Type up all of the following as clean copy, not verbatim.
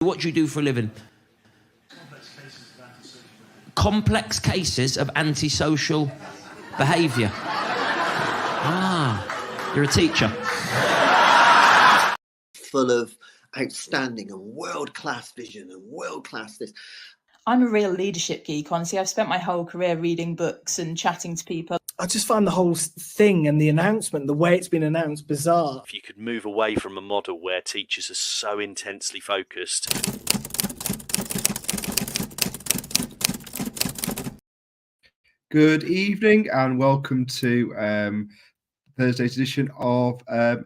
What do you do for a living? Complex cases of antisocial behaviour. You're a teacher. Full of outstanding and world-class vision and world-class this. I'm a real leadership geek, honestly. I've spent my whole career reading books and chatting to people. I just find the whole thing and the announcement, the way it's been announced, bizarre. If you could move away from a model where teachers are so intensely focused. Good evening and welcome to Thursday's edition of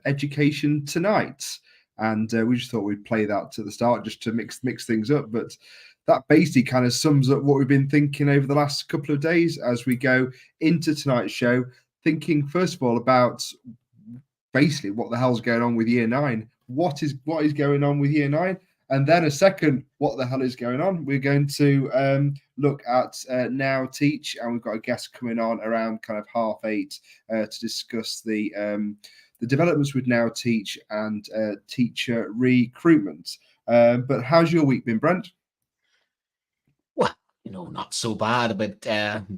Education Tonight. And we just thought we'd play that to the start just to mix things up. But that basically kind of sums up what we've been thinking over the last couple of days as we go into tonight's show, thinking first of all about basically what the hell's going on with Year 9. What is going on with Year 9? And then a second, what the hell is going on? We're going to look at Now Teach, and we've got a guest coming on around kind of 8:30 to discuss the developments with Now Teach and teacher recruitment. But how's your week been, Brent? Well, not so bad, but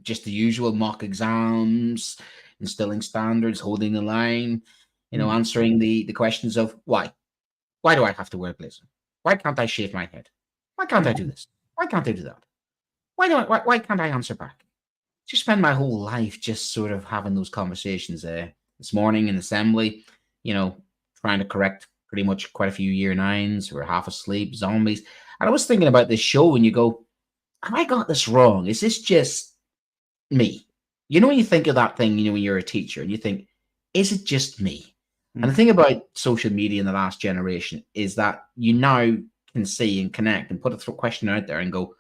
just the usual mock exams, instilling standards, holding the line, answering the questions of why. Why do I have to wear a blazer? Why can't I shave my head? Why can't I do this? Why can't I do that? Why can't I answer back? Just spend my whole life just sort of having those conversations this morning in assembly, trying to correct pretty much quite a few Year 9s who are half asleep, zombies. And I was thinking about this show and you go, have I got this wrong? Is this just me? When you think of that thing, when you're a teacher and you think, is it just me? And the thing about social media in the last generation is that you now can see and connect and put a question out there and go,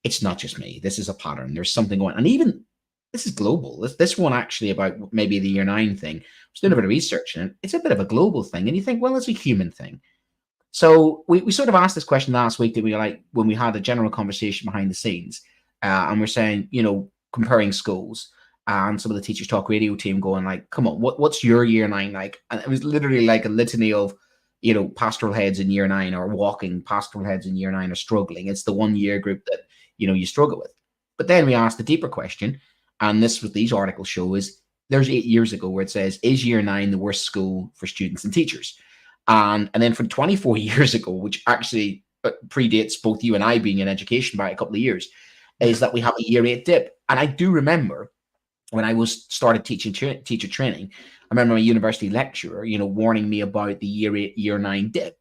it's not just me. This is a pattern. There's something going on. And even this is global. This one actually about maybe the Year 9 thing. I was doing a bit of research and it's a bit of a global thing. And you think, well, it's a human thing. So we sort of asked this question last week, when we had a general conversation behind the scenes. And we're saying, comparing schools. And some of the Teachers Talk Radio team going like, come on, what's your Year 9 like? And it was literally like a litany of, pastoral heads in Year 9 are walking, pastoral heads in Year 9 are struggling. It's the one year group that, you struggle with. But then we asked the deeper question, and this what these articles show is there's 8 years ago where it says, is Year 9 the worst school for students and teachers? And then from 24 years ago, which actually predates both you and I being in education by a couple of years, is that we have a Year 8 dip. And I do remember when I started teaching teacher training, I remember my university lecturer, warning me about the Year 8, Year 9 dip.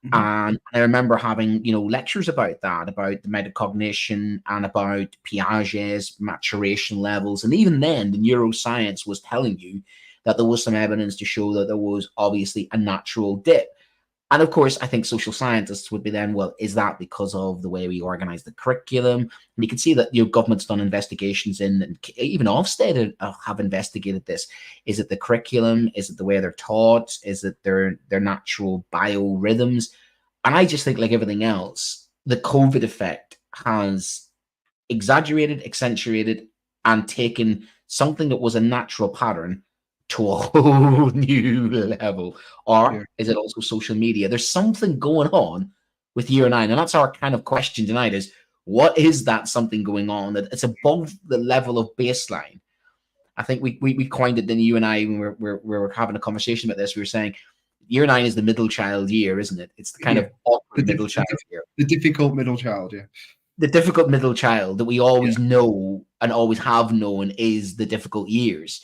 Mm-hmm. And I remember having, lectures about that, about the metacognition and about Piaget's maturation levels. And even then, the neuroscience was telling you that there was some evidence to show that there was obviously a natural dip. And of course, I think social scientists would be then, well, is that because of the way we organize the curriculum? And you can see that government's done investigations and even Ofsted have investigated this. Is it the curriculum? Is it the way they're taught? Is it their natural biorhythms? And I just think, like everything else, the COVID effect has exaggerated, accentuated, and taken something that was a natural pattern to a whole new level. Or is it also social media? There's something going on with Year 9, and that's our kind of question tonight: is what is that something going on that it's above the level of baseline? I think we coined it. Then you and I, when we were having a conversation about this, we were saying Year 9 is the middle child year, isn't it? It's the kind of awkward middle child year, the difficult middle child, the difficult middle child that we always know and always have known is the difficult years.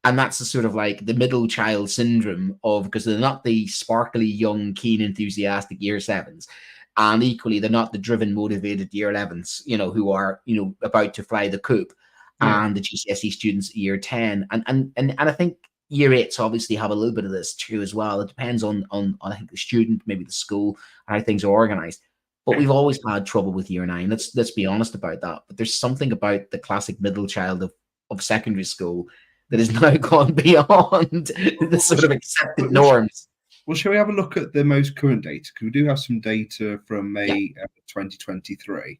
And that's the sort of like the middle child syndrome of, because they're not the sparkly, young, keen, enthusiastic Year 7s. And equally, they're not the driven, motivated Year 11s, who are, about to fly the coop. And the GCSE students Year 10. And I think Year 8s obviously have a little bit of this too as well. It depends on I think the student, maybe the school, and how things are organized. But we've always had trouble with Year 9. Let's be honest about that. But there's something about the classic middle child of secondary school that has now gone beyond the sort of accepted norms. Well, shall we have a look at the most current data? Because we do have some data from May 2023,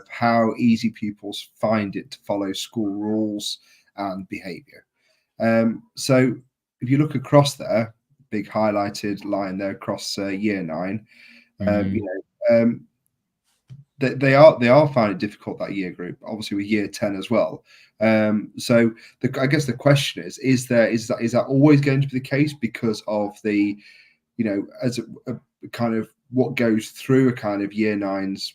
how easy pupils find it to follow school rules and behaviour. So if you look across there, big highlighted line there across Year 9, They are finding it difficult, that year group, obviously with year 10 as well. So I guess the question is that always going to be the case because of the, as a kind of what goes through a kind of year 9's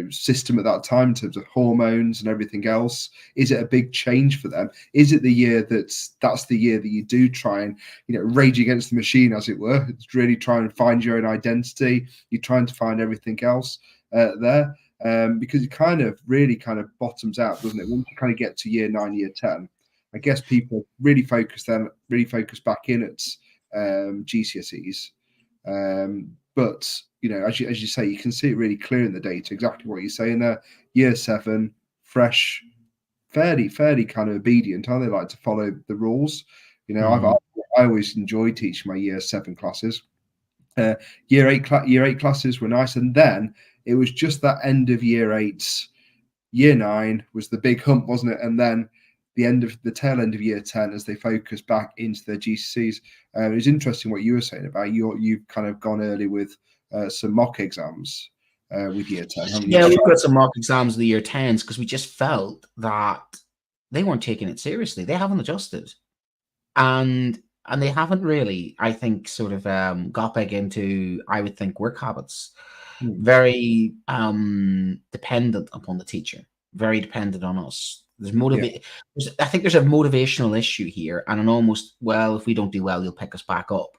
system at that time in terms of hormones and everything else? Is it a big change for them? Is it the year that's the year that you do try and rage against the machine, as it were? It's really trying to find your own identity. You're trying to find everything else there, because it kind of bottoms out, doesn't it? Once you kind of get to year 9, year 10, I guess people really focus back in at GCSEs. But as you say, you can see it really clear in the data, exactly what you're saying there. Year 7, fresh, fairly kind of obedient, how they like to follow the rules. I always enjoyed teaching my year 7 classes. Year 8 classes were nice, and then it was just that end of year 8. Year 9 was the big hump, wasn't it? And then the tail end of year 10 as they focus back into their GCSEs. It was interesting what you were saying about you've kind of gone early with some mock exams with year 10, haven't you? Yeah, we've got some mock exams of the year 10s because we just felt that they weren't taking it seriously. They haven't adjusted. And they haven't really, I think, sort of got back into, I would think, work habits. Very dependent upon the teacher, very dependent on us. I think there's a motivational issue here, and an almost, well, if we don't do well, you'll pick us back up.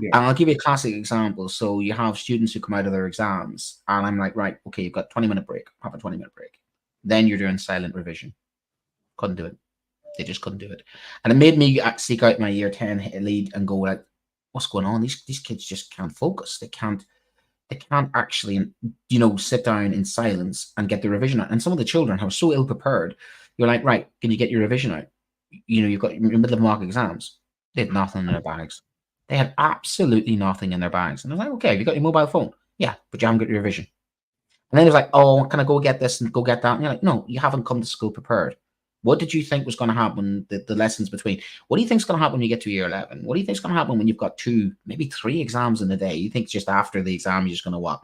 And I'll give you a classic example. So you have students who come out of their exams, and I'm like, right, okay, you've got 20-minute break, have a 20-minute break. Then you're doing silent revision. Couldn't do it. They just couldn't do it. And it made me seek out my year 10 lead and go like, what's going on? These kids just can't focus. They can't actually, sit down in silence and get the revision out. And some of the children who are so ill prepared, you're like, right, can you get your revision out? You've got in the middle of mock exams. They had nothing in their bags. They had absolutely nothing in their bags. And I was like, okay, have you got your mobile phone? Yeah, but you haven't got your revision. And then it was like, oh, can I go get this and go get that? And you're like, no, you haven't come to school prepared. What did you think was going to happen, the lessons between? What do you think is going to happen when you get to year 11? What do you think is going to happen when you've got 2, maybe 3 exams in a day? You think just after the exam, you're just going to what?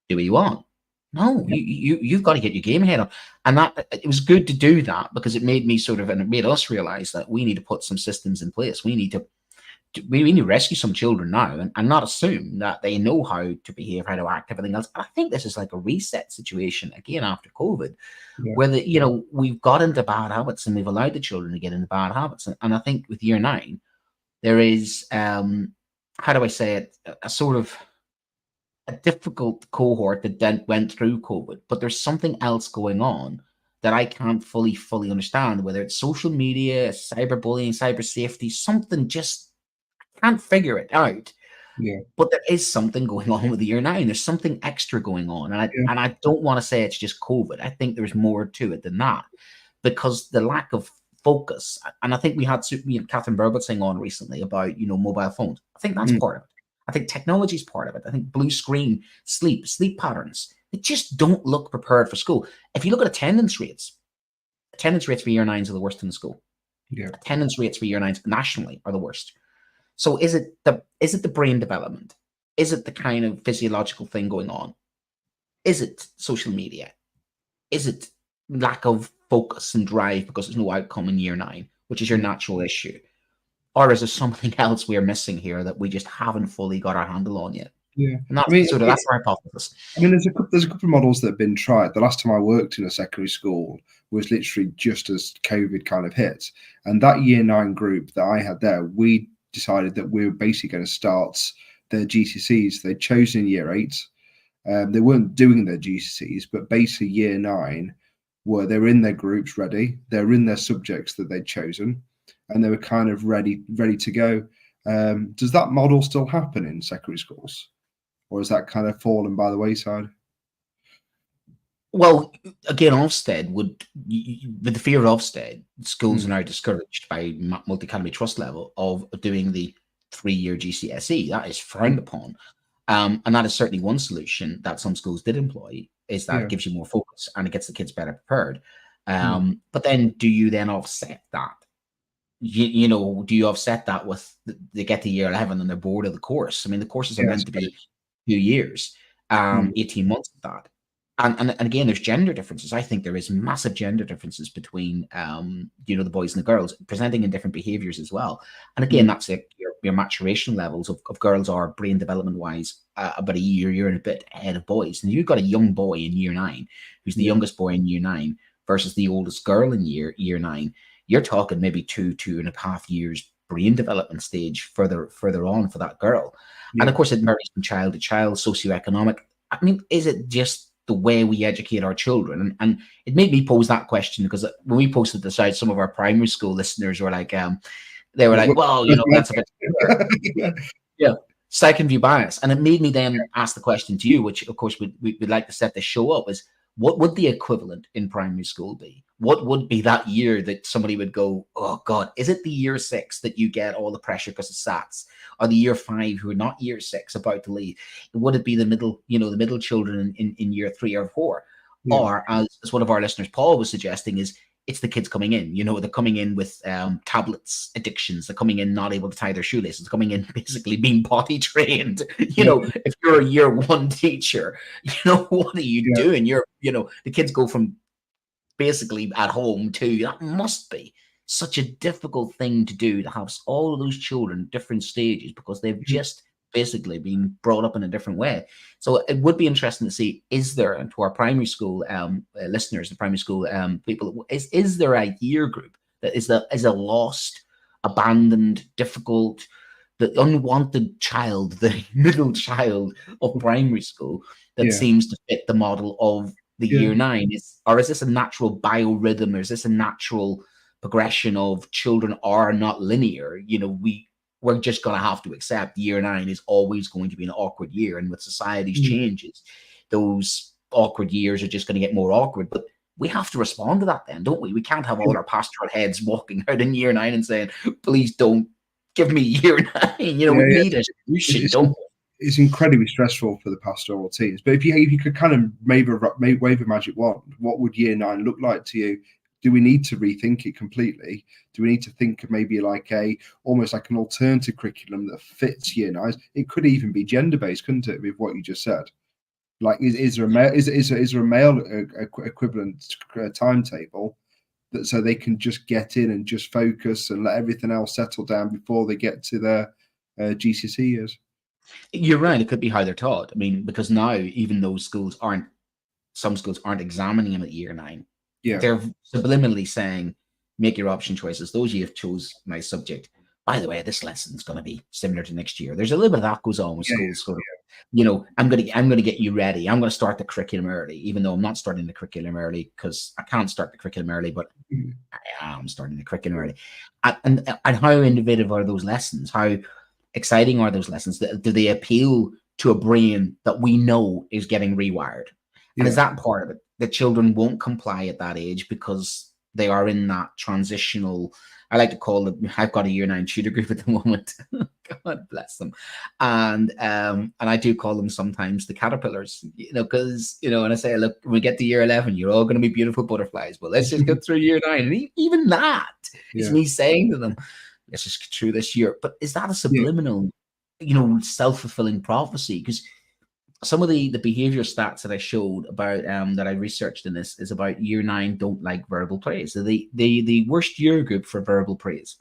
Do what you want? No, you've got to get your game head on. And that it was good to do that because it made me and it made us realize that we need to put some systems in place. We need to rescue some children now and not assume that they know how to behave, how to act, everything else. I think this is like a reset situation again after COVID, where we've got into bad habits and we've allowed the children to get into bad habits. And I think with year 9, there is how do I say it, a sort of a difficult cohort that then went through COVID, but there's something else going on that I can't fully understand, whether it's social media, cyberbullying, cyber safety, something just can't figure it out. But there is something going on with the year 9. There's something extra going on. And I don't want to say it's just COVID. I think there's more to it than that, because the lack of focus, and I think we had Catherine Burbutzing on recently about, mobile phones. I think that's part of it. I think technology is part of it. I think blue screen, sleep patterns, they just don't look prepared for school. If you look at attendance rates for year 9s are the worst in the school. Attendance rates for year 9s nationally are the worst. So is it the brain development? Is it the kind of physiological thing going on? Is it social media? Is it lack of focus and drive because there's no outcome in year 9, which is your natural issue? Or is there something else we're missing here that we just haven't fully got our handle on yet? And that's that's our hypothesis. There's a couple of models that have been tried. The last time I worked in a secondary school was literally just as COVID kind of hit. And that year 9 group that I had there, we decided that we were basically going to start their GCSEs. They'd chosen year 8. They weren't doing their GCSEs, but basically year 9 they were in their groups ready. They were in their subjects that they'd chosen, and they were kind of ready to go. Does that model still happen in secondary schools, or is that kind of fallen by the wayside? Well, again, Ofsted with the fear of Ofsted, schools are now discouraged by multi-academy trust level of doing the 3-year GCSE. That is frowned upon. And that is certainly one solution that some schools did employ, is that it gives you more focus and it gets the kids better prepared. But then do you then offset that? Do you offset that with they get to year 11 and they're bored of the course? I mean, the courses are meant to be 2 years. Mm. 18 months of that. And again, there's gender differences. I think there is massive gender differences between the boys and the girls, presenting in different behaviors as well. And again, that's like your maturation levels of girls are brain development wise about a year and a bit ahead of boys. And you've got a young boy in year 9 who's the youngest boy in year 9 versus the oldest girl in year 9. You're talking maybe 2.5 years brain development stage further on for that girl. And of course, it varies from child to child, socioeconomic. I mean, is it just the way we educate our children? And it made me pose that question because when we posted this out, some of our primary school listeners were like, well, that's a bit, second view bias. And it made me then ask the question to you, which of course we'd like to set the show up, is what would the equivalent in primary school be? What would be that year that somebody would go, oh God, is it the year 6 that you get all the pressure because of SATs? Or the year 5 who are not year 6 about to leave? Would it be the middle children in year 3 or 4? Yeah. Or as one of our listeners, Paul, was suggesting, is it's the kids coming in, they're coming in with tablets addictions. They're coming in not able to tie their shoelaces, coming in basically being potty trained. If you're a year 1 teacher, what are you doing? The kids go from basically at home to, that must be such a difficult thing to do, to have all of those children at different stages because they've just basically been brought up in a different way. So it would be interesting to see, is there, and to our primary school listeners, the primary school people, is there a year group that is a lost, abandoned, difficult, the unwanted child, the middle child of primary school that seems to fit the model of the year 9? Is this a natural biorhythm, or is this a natural progression of children are not linear? We're just going to have to accept year 9 is always going to be an awkward year. And with society's changes, those awkward years are just going to get more awkward. But we have to respond to that then, don't we? We can't have all our pastoral heads walking out in year 9 and saying, please don't give me year 9. We need a solution, don't we? It's incredibly stressful for the pastoral teams. But if you could kind of wave a magic wand, what would year 9 look like to you? Do we need to rethink it completely? Do we need to think of maybe almost like an alternative curriculum that fits year 9? It could even be gender-based, couldn't it, with what you just said? Like, is there a male equivalent timetable that so they can just get in and just focus and let everything else settle down before they get to their GCSE years? You're right. It could be how they're taught. I mean, because now even those some schools aren't examining them at year 9. Yeah, they're subliminally saying, make your option choices. Those you have chose my subject. By the way, this lesson is going to be similar to next year. There's a little bit of that goes on with schools. I'm going to get you ready. I'm going to start the curriculum early, even though I'm not starting the curriculum early because I can't start the curriculum early, but I am starting the curriculum early. And how innovative are those lessons? How exciting are those lessons? Do they appeal to a brain that we know is getting rewired? And is that part of it? The children won't comply at that age because they are in that transitional, I like to call it, I've got a year 9 tutor group at the moment. God bless them. And I do call them sometimes the caterpillars, because, and I say, look, when we get to year 11, you're all going to be beautiful butterflies. But let's just get through year 9. And even that is me saying to them, let's just get through this year. But is that a subliminal, self-fulfilling prophecy? Because some of the behavior stats that I showed about that I researched in this is about year 9 don't like verbal praise. So the worst year group for verbal praise,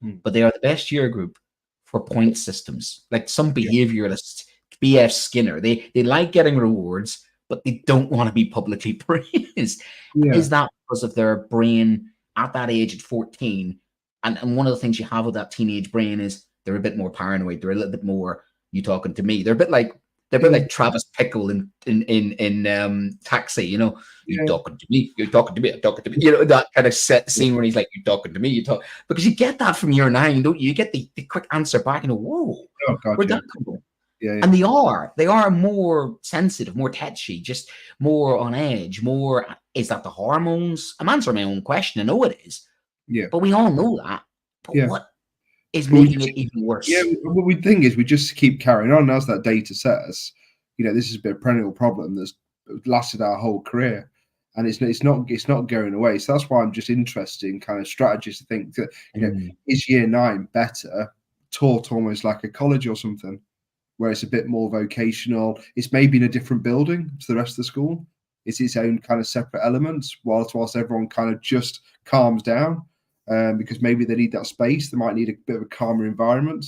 but they are the best year group for point systems. Like some behavioralists, B.F. Skinner, they like getting rewards, but they don't want to be publicly praised. Is that because of their brain at that age at 14? And one of the things you have with that teenage brain is they're a bit more paranoid. They're a little bit more, you talking to me. They're a bit like Travis Pickle in Taxi, you're talking to me, I'm talking to me, that kind of set scene where he's like, you're talking to me, because you get that from year 9, don't you? You get the quick answer back, whoa, where'd that come from? And they are more sensitive, more touchy, just more on edge, more, is that the hormones? I'm answering my own question, I know it is, but we all know that, but what is making it even worse? What we think is we just keep carrying on, as that data says. This has been a perennial problem that's lasted our whole career, and it's not going away. So that's why I'm just interested in kind of strategies to think that is year 9 better taught almost like a college or something? where it's a bit more vocational. It's maybe in a different building to the rest of the school. It's its own kind of separate elements, whilst everyone kind of just calms down, because maybe they need that space. They might need a bit of a calmer environment.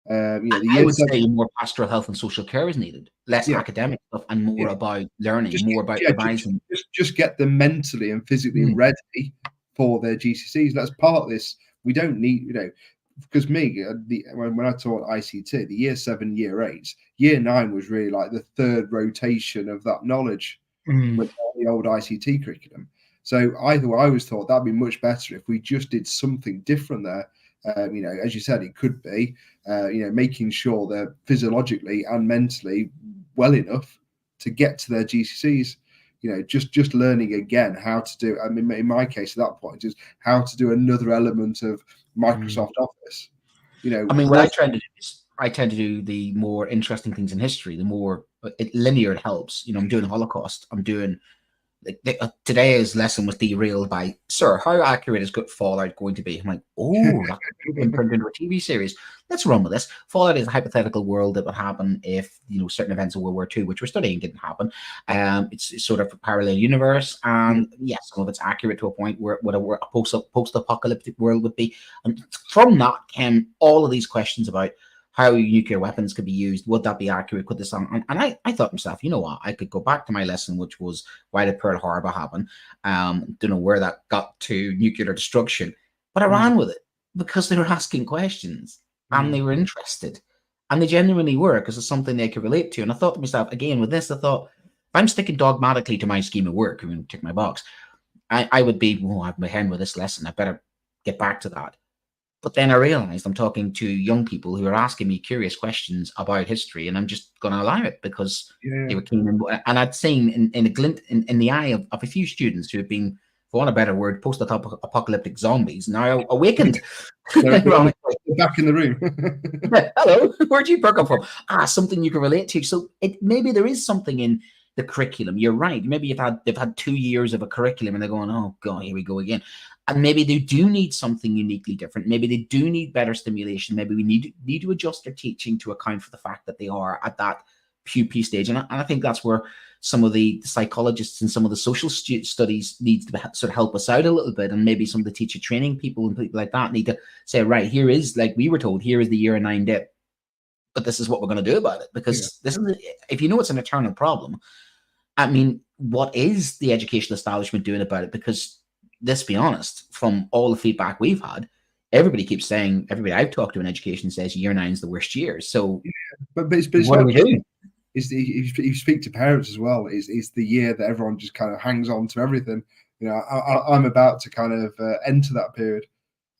I would say more pastoral health and social care is needed, less Yeah. academic stuff, and more about learning, more about yeah, revising. just get them mentally and physically ready for their GCSEs. That's part of this. We don't need, because when I taught ICT, the year 7, year 8, year 9 was really like the third rotation of that knowledge with the old ICT curriculum. So I always thought that'd be much better if we just did something different there. As you said, it could be, making sure they're physiologically and mentally well enough to get to their GCSEs. Just learning again how to do. I mean, in my case, at that point, is how to do another element of Microsoft Office. What I tend to do is I tend to do the more interesting things in history. The more linear it helps. I'm doing Holocaust. I'm doing. Today's lesson was derailed by, sir, how accurate is good Fallout going to be? I'm like, that's been turned into a TV series. Let's run with this. Fallout is a hypothetical world that would happen if certain events of World War II, which we're studying, didn't happen. It's sort of a parallel universe, and yes, some of it's accurate to a point where what a post-apocalyptic world would be. And from that came all of these questions about how nuclear weapons could be used. Would that be accurate? Could this and I thought to myself, you know what? I could go back to my lesson, which was why did Pearl Harbor happen? Don't know where that got to nuclear destruction, but I ran with it because they were asking questions and they were interested, and they genuinely were, because it's something they could relate to. And I thought to myself, again, with this, I thought, if I'm sticking dogmatically to my scheme of work, tick my box, I would be, I have my hand with this lesson. I better get back to that. But then I realized I'm talking to young people who are asking me curious questions about history, and I'm just going to allow it because they were keen. And I'd seen in a glint in the eye of a few students who have been, for want of a better word, post-apocalyptic zombies, now awakened. They're back in the room. Hello, where'd you come from? Something you can relate to. So maybe there is something in the curriculum. You're right. Maybe they've had 2 years of a curriculum and they're going, oh God, here we go again. And maybe they do need something uniquely different. Maybe they do need better stimulation. Maybe we need to adjust their teaching to account for the fact that they are at that pupae stage. And I think that's where some of the psychologists and some of the social studies need to sort of help us out a little bit. And maybe some of the teacher training people and people like that need to say, right, here is, like we were told, here is the year 9 dip. But this is what we're going to do about it. Because this is, if you know it's an eternal problem, I mean, what is the educational establishment doing about it? Because let's be honest, from all the feedback we've had, everybody keeps saying, everybody I've talked to in education says year 9 is the worst year. So, but it's what are we doing? If you speak to parents as well, is the year that everyone just kind of hangs on to everything. I'm about to kind of enter that period,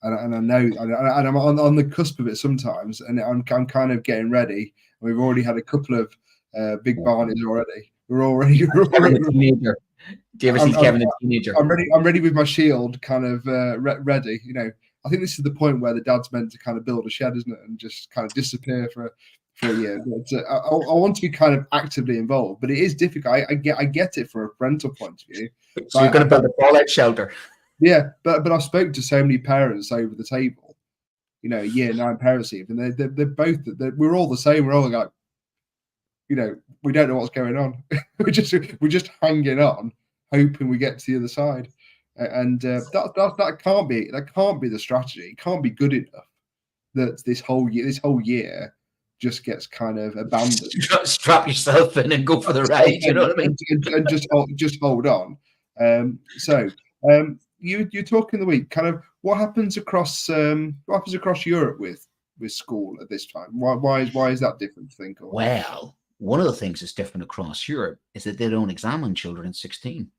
and I know, and I'm on the cusp of it sometimes, and I'm kind of getting ready. We've already had a couple of big barneys already. We're already. Do you ever see Kevin, a teenager? I'm ready with my shield, kind of ready. I think this is the point where the dad's meant to kind of build a shed, isn't it, and just kind of disappear for a year. But I want to be kind of actively involved, but it is difficult. I get it from a parental point of view. So you're going to build a fallout shelter. Yeah, but I've spoken to so many parents over the table. Year 9 parents even. We're all the same. We're all like, we don't know what's going on. we're just hanging on, hoping we get to the other side. And that can't be the strategy. It can't be good enough that this whole year just gets kind of abandoned. Strap yourself in and go for the ride. You know what I mean? And just hold on. You're talking the week. Kind of what happens across Europe with school at this time? Why is that different? Think? Well, one of the things that's different across Europe is that they don't examine children at 16.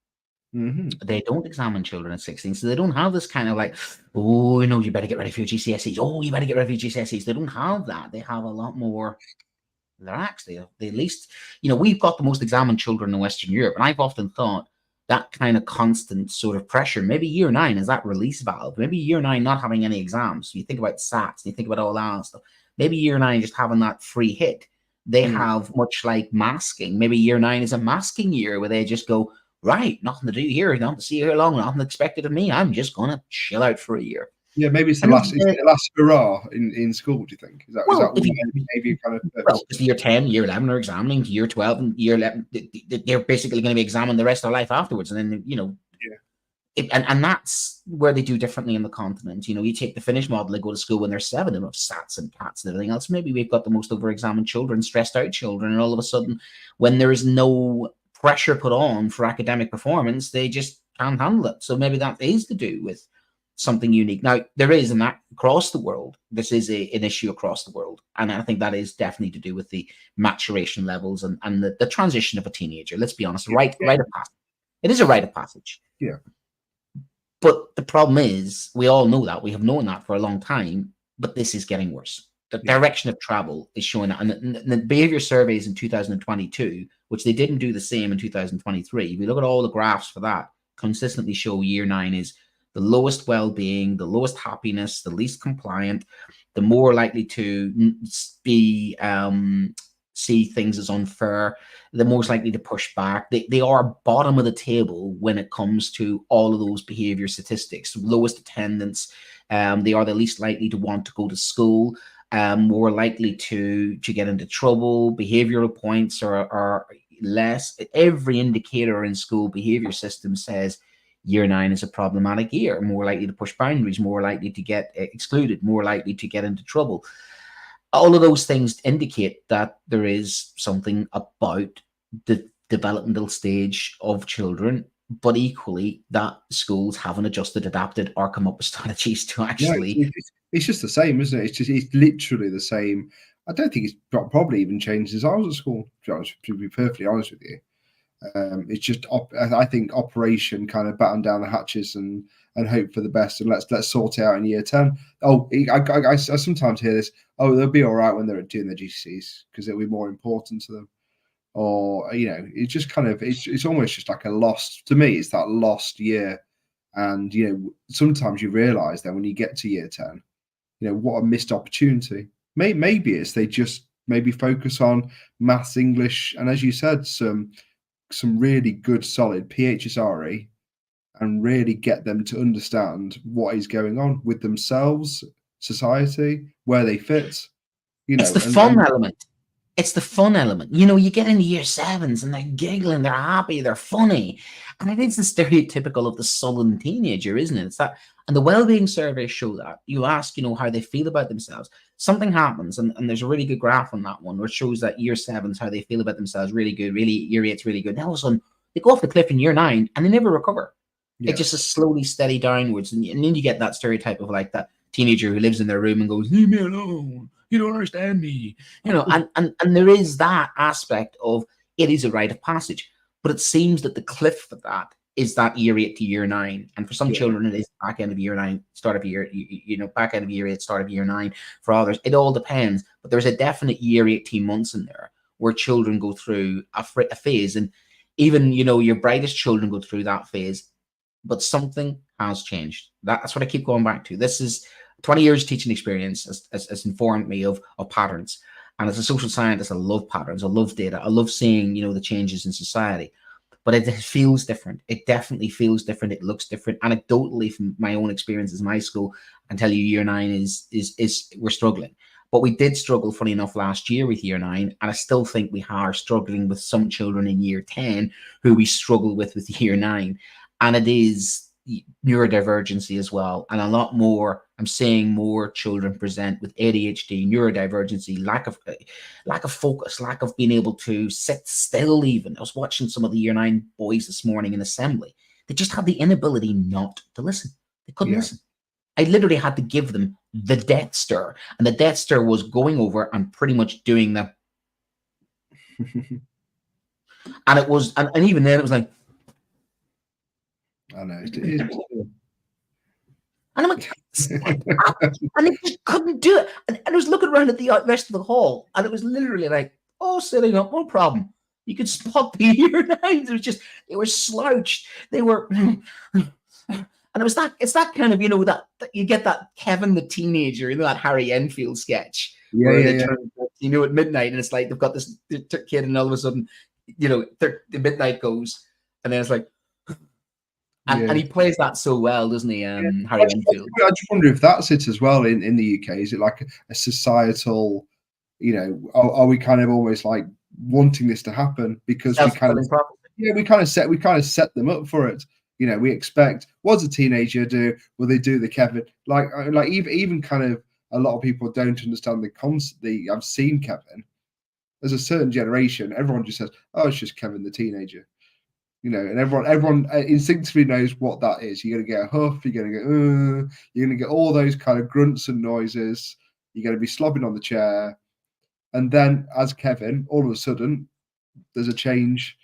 Mm-hmm. They don't examine children at 16, so they don't have this kind of like, oh, you better get ready for your GCSEs. Oh, you better get ready for your GCSEs. They don't have that. They have a lot more. They're actually, they at least, we've got the most examined children in Western Europe, and I've often thought that kind of constant sort of pressure. Maybe year 9 is that release valve. Maybe year 9 not having any exams. So you think about SATs, you think about all that stuff. Maybe year 9 just having that free hit. They have, much like masking. Maybe year 9 is a masking year where they just go, right, nothing to do here, nothing to see here long, nothing expected of me. I'm just going to chill out for a year. Yeah, maybe it's I the know last. It's the last hurrah in school. Do you think? Is that Well, what if you, maybe kind of? well, because year 10, year 11 are examining, year 12 and year 11, they're basically going to be examined the rest of their life afterwards. And then, and that's where they do differently in the continent. You take the Finnish model, they go to school when they're 7 and have SATs and CATs and everything else. Maybe we've got the most over-examined children, stressed out children, and all of a sudden, when there is no pressure put on for academic performance, they just can't handle it. So maybe that is to do with something unique. Now, there is, and that across the world, this is an issue across the world. And I think that is definitely to do with the maturation levels and the transition of a teenager. Let's be honest, rite of passage. It is a rite of passage. Yeah. But the problem is, we all know that. We have known that for a long time, but this is getting worse. The direction of travel is showing that. And the behavior surveys in 2022, which they didn't do the same in 2023, if you look at all the graphs for that, consistently show year 9 is the lowest well-being, the lowest happiness, the least compliant, the more likely to be see things as unfair, the most likely to push back. They are bottom of the table when it comes to all of those behavior statistics. Lowest attendance, they are the least likely to want to go to school, more likely to get into trouble. Behavioral points are less. Every indicator in school behavior system says year 9 is a problematic year, more likely to push boundaries, more likely to get excluded, more likely to get into trouble. All of those things indicate that there is something about the developmental stage of children, but equally that schools haven't adjusted, adapted, or come up with strategies to actually. It's just the same, isn't it? It's literally the same. I don't think it's probably even changed since I was at school, to be perfectly honest with you. It's just I think operation kind of batten down the hatches and hope for the best, and let's sort it out in year 10. Oh, I sometimes hear this. Oh, they'll be all right when they're doing their GCSEs because it'll be more important to them. Or it's just kind of it's almost just like a lost, to me. It's that lost year, and sometimes you realise that when you get to year 10, what a missed opportunity. Maybe it's they just maybe focus on maths, English, and as you said, some really good solid PHSRE, and really get them to understand what is going on with themselves, society, where they fit. It's the fun element. It's the fun element. You get into year 7s and they're giggling, they're happy, they're funny. And it is the stereotypical of the sullen teenager, isn't it? It's that, and the well-being surveys show that. You ask, how they feel about themselves. Something happens, and there's a really good graph on that one, where it shows that year 7s, how they feel about themselves, really good, really, year 8's really good. Now all of a sudden, they go off the cliff in year 9, and they never recover. Yeah. It's just a slowly, steady downwards. And then you get that stereotype of like that teenager who lives in their room and goes, leave me alone. You don't understand me. And there is that aspect of it is a rite of passage. But it seems that the cliff for that is that year 8 to year 9. And for some children, it is back end of year 9, start of year, back end of year 8, start of year 9. For others, it all depends. But there's a definite year 18 months in there where children go through a phase. And even, your brightest children go through that phase. But something has changed. That's what I keep going back to. This is 20 years teaching experience has informed me of patterns. And as a social scientist, I love patterns. I love data. I love seeing, the changes in society. But it feels different. It definitely feels different. It looks different. Anecdotally, from my own experiences in my school, I can tell you year 9 is we're struggling. But we did struggle, funny enough, last year with year 9. And I still think we are struggling with some children in year 10 who we struggle with year 9. And it is neurodivergency as well, and a lot more. I'm seeing more children present with ADHD, neurodivergency, lack of focus, lack of being able to sit still. Even I was watching some of the year 9 boys this morning in assembly. They just had the inability not to listen. They couldn't listen. I literally had to give them the death stare, and the death stare was going over and pretty much doing the and it was and even then it was like, I know. It is. And I'm like, and they just couldn't do it. And I was looking around at the rest of the hall, and it was literally like, oh, sitting up, no problem. You could spot the year 9s. It was just, they were slouched. They were, and it was that, it's that kind of, that you get that Kevin the teenager, that Harry Enfield sketch. Where they turn, at midnight, and it's like they've got this kid, and all of a sudden, the midnight goes, and then it's like, And he plays that so well, doesn't he, Harry Winfield? I just wonder if that's it as well in the UK. Is it like a societal, are we kind of almost like wanting this to happen because we kind of set them up for it. We expect, what's a teenager do? Will they do the Kevin? Like even kind of a lot of people don't understand I've seen Kevin. There's a certain generation, everyone just says, oh, it's just Kevin the teenager. And everyone instinctively knows what that is. You're going to get a huff, you're going to get, you're going to get all those kind of grunts and noises. You're going to be slobbing on the chair. And then as Kevin, all of a sudden, there's a change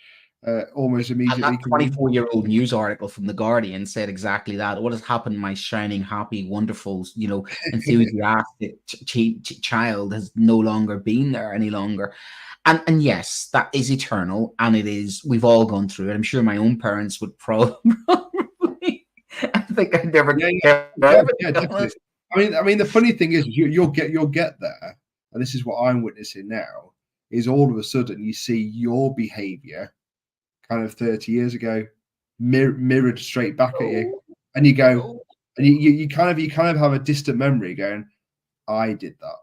almost immediately. And that 24-year-old news article from The Guardian said exactly that. What has happened to my shining, happy, wonderful, enthusiastic child has no longer been there any longer. And yes, that is eternal, and it is. We've all gone through it. I'm sure my own parents would probably. I think I'd never get. Yeah, definitely. I mean, the funny thing is, you'll get there, and this is what I'm witnessing now. Is all of a sudden you see your behaviour, kind of 30 years ago, mirrored straight back at you, and you go, and you kind of have a distant memory, going, I did that.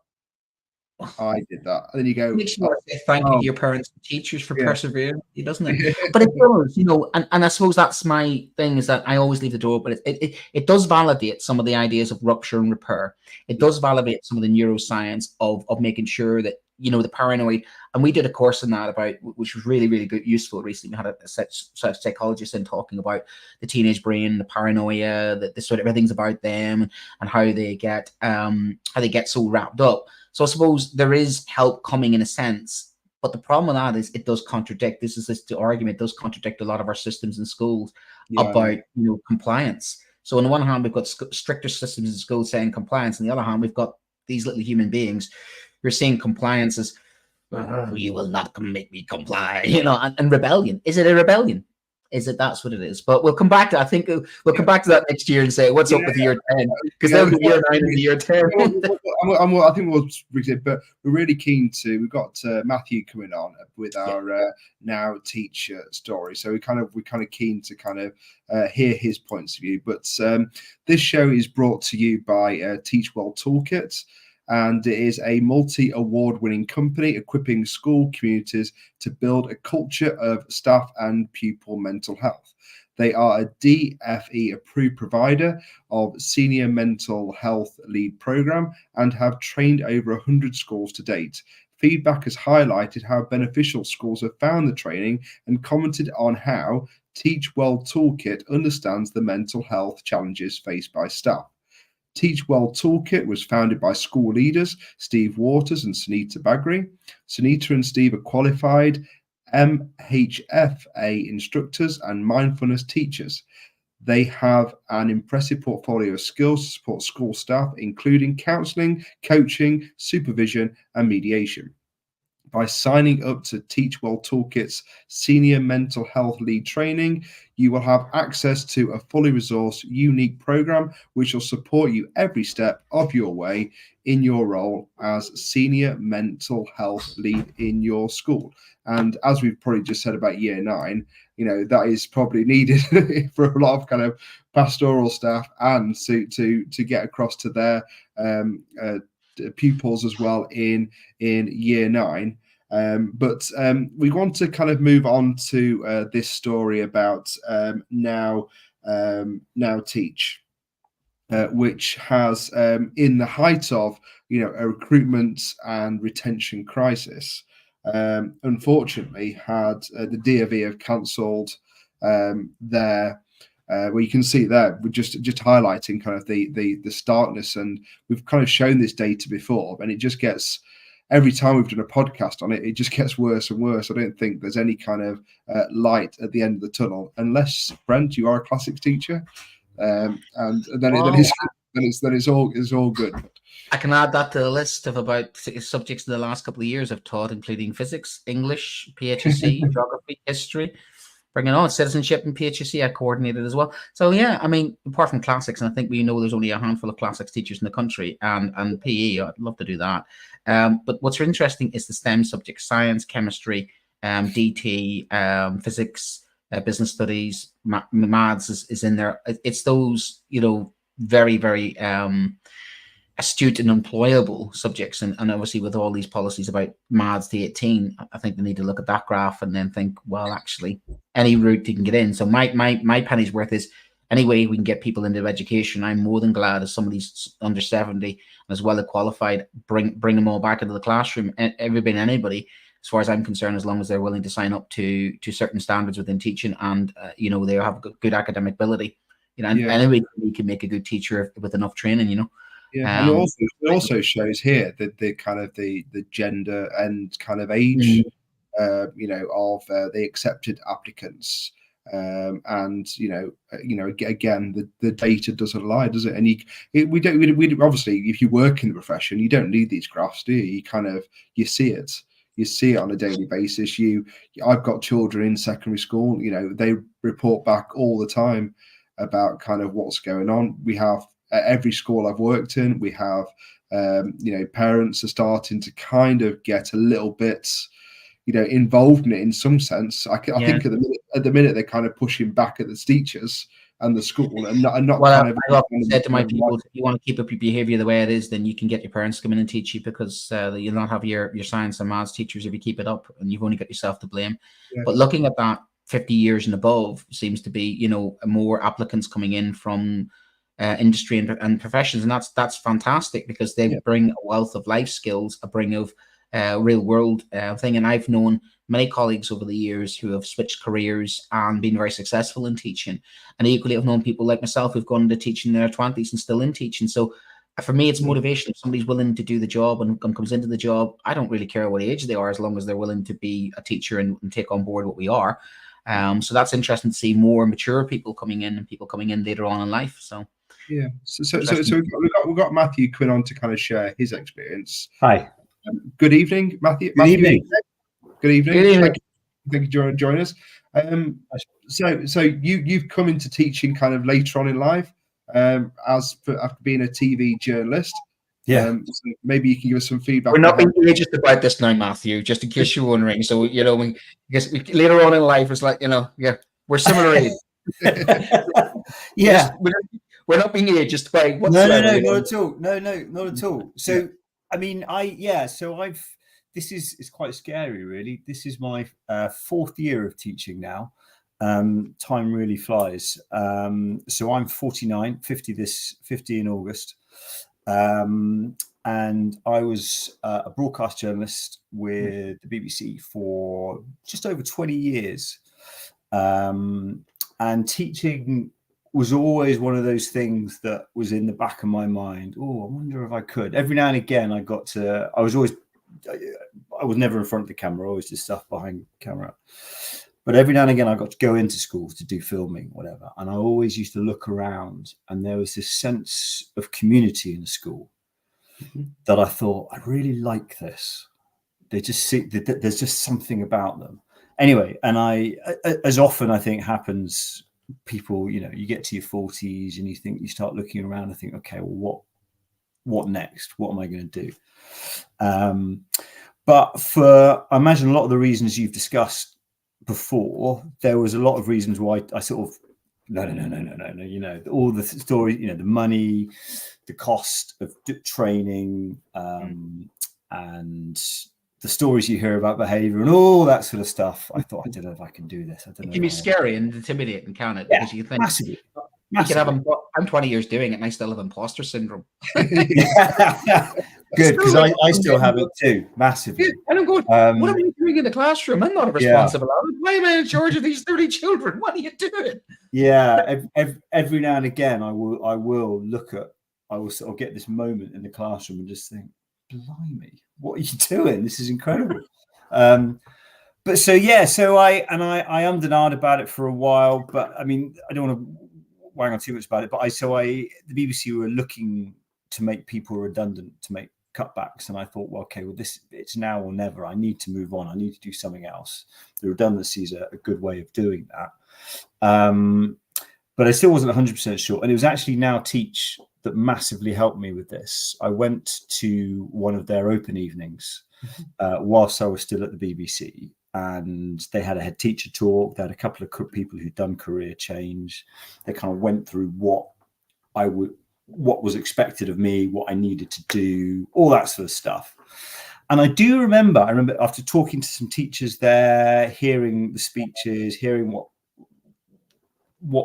And then you go, makes you want to say thank you to your parents and teachers for persevering, doesn't it? But it does, and I suppose that's my thing, is that I always leave the door, but it does validate some of the ideas of rupture and repair. It does validate some of the neuroscience of making sure that the paranoid, and we did a course on that which was really, really good, useful recently. We had a psychologist in talking about the teenage brain, the paranoia, the sort of everything's about them, and how they get so wrapped up. So I suppose there is help coming in a sense, but the problem with that is it does contradict. The argument does contradict a lot of our systems in schools about compliance. So on the one hand, we've got stricter systems in schools saying compliance. On the other hand, we've got these little human beings who are seeing compliance as, you will not make me comply, and rebellion. Is it a rebellion? That's what it is? But we'll come back to. I think we'll come back to that next year and say what's up with year 10, because there'll be year 9 and year 10. I think we'll but we're really keen to. We've got Matthew coming on with our now teacher story, so we're kind of keen to kind of hear his points of view. But this show is brought to you by Teach Well Toolkit. And it is a multi-award-winning company equipping school communities to build a culture of staff and pupil mental health. They are a DFE-approved provider of senior mental health lead program and have trained over 100 schools to date. Feedback has highlighted how beneficial schools have found the training and commented on how Teach Well Toolkit understands the mental health challenges faced by staff. Teach Well Toolkit was founded by school leaders Steve Waters and Sunita Bagri. Sunita and Steve are qualified MHFA instructors and mindfulness teachers. They have an impressive portfolio of skills to support school staff, including counselling, coaching, supervision, and mediation. By signing up to Teach Well Toolkit's Senior Mental Health Lead Training, you will have access to a fully resourced, unique program which will support you every step of your way in your role as Senior Mental Health Lead in your school. And as we've probably just said about year 9, that is probably needed for a lot of kind of pastoral staff and to get across to their pupils as well in year 9. But we want to kind of move on to this story about Now Teach, which has, in the height of a recruitment and retention crisis, unfortunately had the DFE have cancelled their. Well, you can see there, we're just highlighting kind of the starkness, and we've kind of shown this data before, and it just gets. Every time we've done a podcast on it, it just gets worse and worse. I don't think there's any kind of light at the end of the tunnel, unless, Brent, you are a classics teacher, and then it's all good. I can add that to the list of about 6 subjects in the last couple of years I've taught, including physics, English, PHSE, geography, history. Bringing on citizenship and PHSE, I coordinated as well. So yeah, I mean, apart from classics, and I think we know there's only a handful of classics teachers in the country, and PE, I'd love to do that. But what's interesting is the STEM subjects: science, chemistry, DT, physics, business studies, maths is in there. It's those, very, very astute and employable subjects. And obviously with all these policies about maths to 18, I think they need to look at that graph and then think, well, actually, any route you can get in. So my penny's worth is, any way we can get people into education, I'm more than glad as somebody's under 70 and as well qualified, bring them all back into the classroom. And everybody and anybody, as far as I'm concerned, as long as they're willing to sign up to certain standards within teaching and, they have good academic ability, and anybody can make a good teacher with enough training, Yeah, and it also shows here that the kind of the gender and kind of age, of the accepted applicants. And again, the data doesn't lie, does it? And we obviously, if you work in the profession, you don't need these graphs, do you? You see it on a daily basis. I've got children in secondary school. They report back all the time about kind of what's going on. We have at every school I've worked in, we have parents are starting to kind of get a little bit involved in it in some sense. I think at the minute they're kind of pushing back at the teachers and the school and not well, kind of. I've often said to my people, if you want to keep up your behaviour the way it is, then you can get your parents to come in and teach you, because you'll not have your science and maths teachers if you keep it up, and you've only got yourself to blame. Yeah. But looking at that 50 years and above seems to be, more applicants coming in from industry and professions, and that's fantastic, because they bring a wealth of life skills, a bring of real world thing. And I've known many colleagues over the years who have switched careers and been very successful in teaching, and equally I've known people like myself who've gone into teaching in their 20s and still in teaching. So for me, it's motivation. If somebody's willing to do the job and comes into the job, I don't really care what age they are, as long as they're willing to be a teacher and take on board what we are. So that's interesting to see more mature people coming in and people coming in later on in life. So yeah, so we've got Matthew Quinn on to kind of share his experience. Hi. Good evening, Matthew. Good evening. Good evening. Good evening. Thank you for joining us. So you've come into teaching kind of later on in life, after being a TV journalist. Yeah. So maybe you can give us some feedback. We're not being ageist about this now, Matthew, just in case you're wondering. So, later on in life, it's like, we're similar age. Yeah. We're not being ageist by whatsoever. No, not at all. No, not at all. So, I mean, it's quite scary, really. This is my fourth year of teaching now. Time really flies. So I'm 49, 50 in August. And I was a broadcast journalist with the BBC for just over 20 years. And teaching was always one of those things that was in the back of my mind. Oh, I wonder if I could. Every now and again, I was never in front of the camera, always did stuff behind the camera. But every now and again, I got to go into schools to do filming, whatever. And I always used to look around, and there was this sense of community in the school that I thought, I really like this. They just see that there's just something about them. Anyway, and as often I think happens, people, you get to your 40s and you start looking around and think, okay, well, what next? What am I going to do? But I imagine a lot of the reasons you've discussed before, there was a lot of reasons why I sort of, no, all the story, the money, the cost of training, and the stories you hear about behavior and all that sort of stuff. I thought, I don't know if I can do this. I don't know. It can be scary and intimidating, can it? Yeah, because you think massively. I'm 20 years doing it and I still have imposter syndrome. Good, because I still have it too, massively. And I'm going, what am I doing in the classroom? I'm not a responsible adult. Why am I in charge of these 30 children? What are you doing? Yeah, every now and again, I will sort of get this moment in the classroom and just think, blimey, what are you doing? This is incredible. But so I ummed and ahed about it for a while, but I mean, I don't want to wang on too much about it, but the BBC were looking to make people redundant, to make cutbacks, and I thought, well, okay, well, it's now or never. I need to move on. I need to do something else. The redundancies are a good way of doing that. But I still wasn't 100% sure, and it was actually Now Teach that massively helped me with this. I went to one of their open evenings whilst I was still at the BBC, and they had a head teacher talk. They had a couple of people who'd done career change. They kind of went through what was expected of me, what I needed to do, all that sort of stuff. And I remember after talking to some teachers there, hearing the speeches, hearing what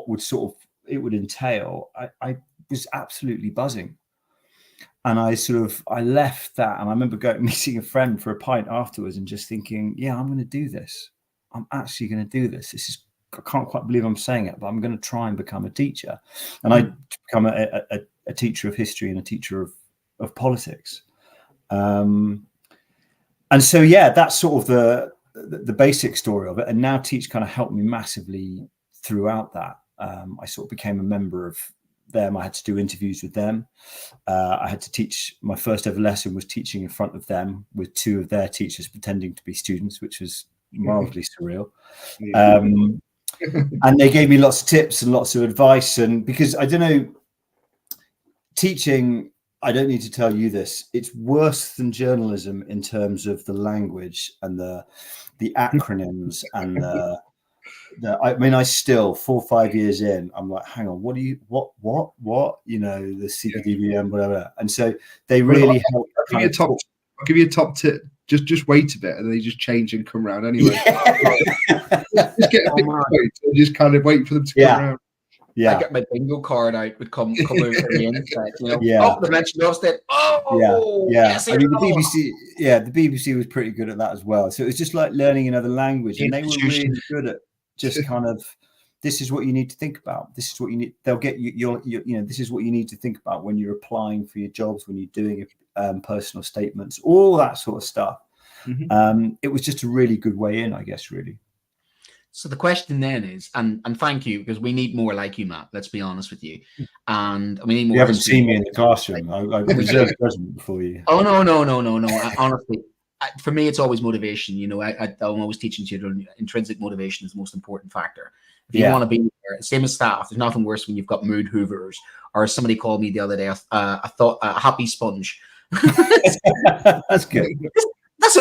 would sort of it would entail, I was absolutely buzzing. And I left that, and I remember meeting a friend for a pint afterwards and just thinking, yeah, I'm going to do this. I'm actually going to do this. I can't quite believe I'm saying it, but I'm going to try and become a teacher. And I become a teacher of history and a teacher of politics. And so, yeah, that's sort of the basic story of it. And Now Teach kind of helped me massively throughout that. I sort of became a member of them. I had to do interviews with them. I had to teach. My first ever lesson was teaching in front of them with two of their teachers pretending to be students, which was marvelously surreal. And they gave me lots of tips and lots of advice. And because I don't know, teaching, I don't need to tell you this, it's worse than journalism in terms of the language and the acronyms and I mean, I still 4 or 5 years in, I'm like, hang on, what, you know, the CPDBM, whatever. And so they really help. I'll give you a top tip. Just wait a bit, and they just change and come around anyway. Just get a bit and just kind of wait for them to come around. Yeah, I get my bingo card out, would come over the inside, you know. Yeah. Oh, the mention lost it. Oh, yeah. I mean, the BBC was pretty good at that as well. So it was just like learning another language, and they were really good at just kind of, this is what you need to think about. This is what you need. They'll get you. You know, this is what you need to think about when you're applying for your jobs, when you're doing personal statements, all that sort of stuff. Mm-hmm. It was just a really good way in, I guess, really. So the question then is, and thank you, because we need more like you, Matt. Let's be honest with you. And I mean, you haven't seen me in the classroom. I reserved present before you. Oh no! Honestly, for me, it's always motivation. You know, I'm always teaching children intrinsic motivation is the most important factor. If you want to be there, same as staff, there's nothing worse when you've got mood hoovers. Or somebody called me the other day. I thought a happy sponge. That's good. That's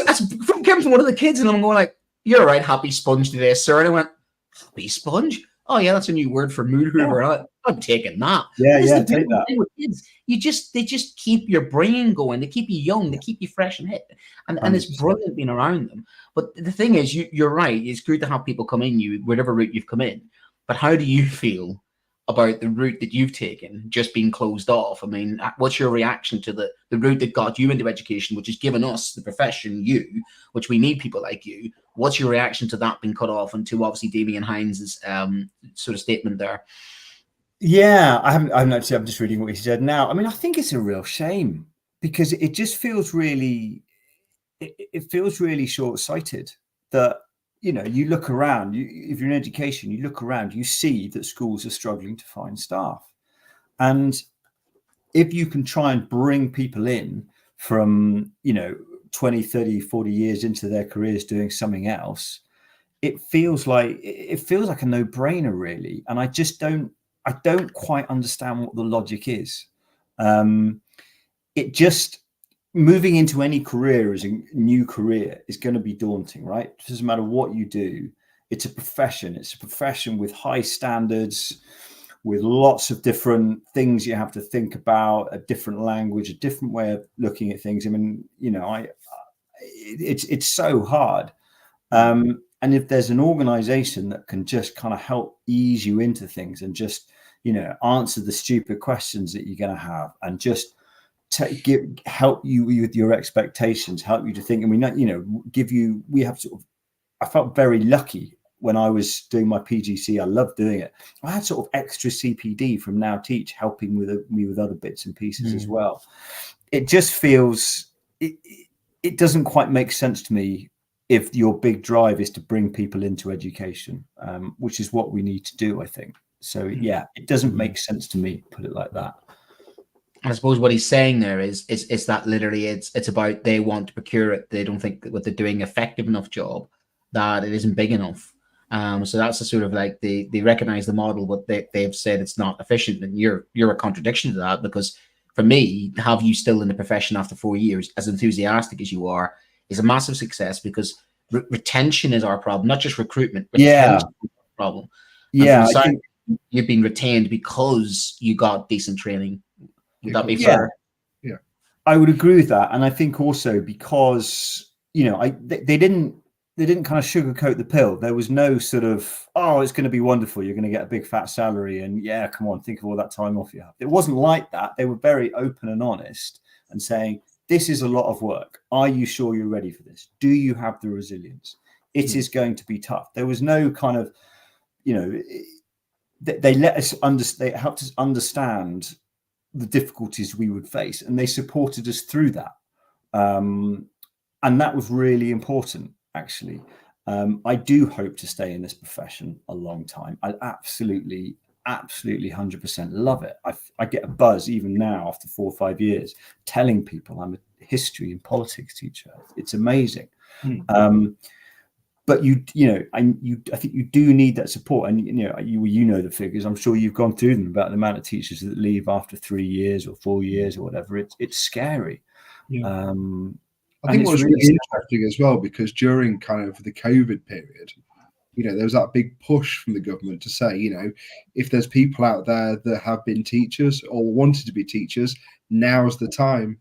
came from one of the kids, and I'm going like, "You're right, happy sponge today, sir." And I went, "Happy sponge? Oh yeah, that's a new word for mood hoover." Yeah. I'm taking that. Yeah, take that. With kids, they just keep your brain going. They keep you young. They keep you fresh and hit. And it's brilliant being around them. But the thing is, you're right. It's good to have people come in whatever route you've come in. But how do you feel about the route that you've taken just being closed off? I mean, what's your reaction to the route that got you into education, which has given us the profession, which we need people like you? What's your reaction to that being cut off, and to obviously Damien Hines's sort of statement there? Yeah, I haven't actually. I'm just reading what he said now. I mean, I think it's a real shame, because it just feels really, it feels really short-sighted that, you know, you look around, if you're in education, you look around, you see that schools are struggling to find staff. And if you can try and bring people in from, you know, 20, 30, 40 years into their careers doing something else, it feels like a no-brainer, really. And I don't quite understand what the logic is. It just, moving into any career as a new career is going to be daunting, right? It doesn't matter what you do. It's a profession. It's a profession with high standards, with lots of different things you have to think about, a different language, a different way of looking at things. I mean, you know, it's so hard. And if there's an organization that can just kind of help ease you into things and just, you know, answer the stupid questions that you're going to have, and just help you with your expectations, help you to think, and I felt very lucky when I was doing my PGC. I loved doing it. I had sort of extra CPD from Now Teach helping me with other bits and pieces as well. It just feels, it doesn't quite make sense to me if your big drive is to bring people into education, which is what we need to do, I think. So yeah, it doesn't make sense to me, put it like that. I suppose what he's saying there is that literally it's about, they want to procure it. They don't think that what they're doing effective enough job, that it isn't big enough. So that's a sort of like they recognize the model, but they've said it's not efficient. And you're a contradiction to that, because for me, have you still in the profession after 4 years, as enthusiastic as you are, is a massive success, because retention is our problem, not just recruitment. Yeah. Retention is our problem. Yeah, And I think you've been retained because you got decent training. Would that be Yeah. fair? Yeah. I would agree with that, and I think also because they didn't kind of sugarcoat the pill. There was no sort of, oh, it's going to be wonderful, you're going to get a big fat salary, and yeah, come on, think of all that time off you have. It wasn't like that. They were very open and honest and saying, this is a lot of work. Are you sure you're ready for this? Do you have the resilience? It is going to be tough. There was no kind of, they let us they helped us understand the difficulties we would face, and they supported us through that. And that was really important, actually. I do hope to stay in this profession a long time. I absolutely 100% love it. I get a buzz even now after 4 or 5 years telling people I'm a history and politics teacher. It's amazing. But I think you do need that support, and you know the figures. I'm sure you've gone through them about the amount of teachers that leave after 3 years or 4 years or whatever. It's scary. Yeah. I think what's really interesting as well, because during kind of the COVID period, there was that big push from the government to say, if there's people out there that have been teachers or wanted to be teachers, now's the time.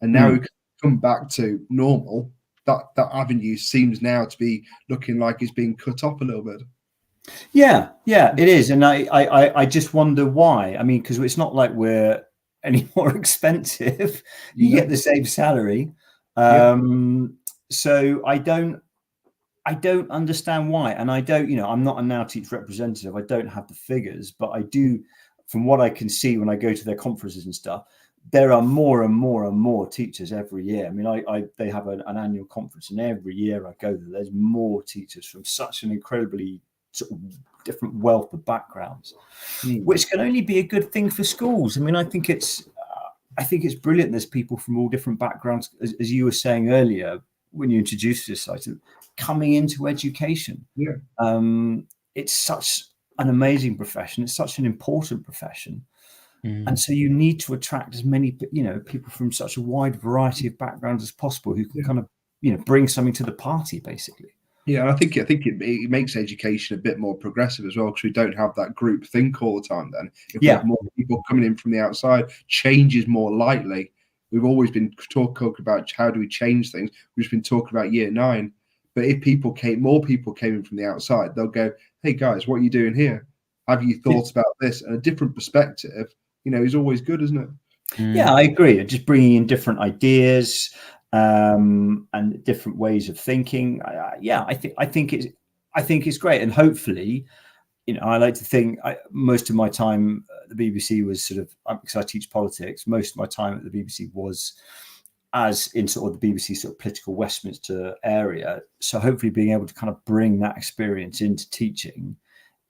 And now we can come back to normal. That avenue seems now to be looking like it's being cut off a little bit. Yeah, it is. And I just wonder why. I mean, because it's not like we're any more expensive. You get the same salary. So I don't understand why. And I don't, I'm not a Now Teach representative. I don't have the figures, but I do, from what I can see when I go to their conferences and stuff, there are more and more and more teachers every year. I mean, they have an annual conference, and every year I go there, there's more teachers from such an incredibly sort of different wealth of backgrounds, which can only be a good thing for schools. I mean, I think it's brilliant. There's people from all different backgrounds, as you were saying earlier when you introduced this site, coming into education. It's such an amazing profession. It's such an important profession. And so you need to attract as many, people from such a wide variety of backgrounds as possible who can kind of, bring something to the party, basically. Yeah, and I think it makes education a bit more progressive as well, because we don't have that group think all the time. Then, if we have more people coming in from the outside, change is more likely. We've always been talking about how do we change things. We've just been talking about year 9, but if more people came in from the outside, they'll go, "Hey guys, what are you doing here? Have you thought about this?" And a different perspective, is always good, isn't it? Yeah, I agree. Just bringing in different ideas and different ways of thinking. I think it's great, and hopefully, I like to think most of my time at the BBC was sort of, because I teach politics. Most of my time at the BBC was as in sort of the BBC sort of political Westminster area. So hopefully, being able to kind of bring that experience into teaching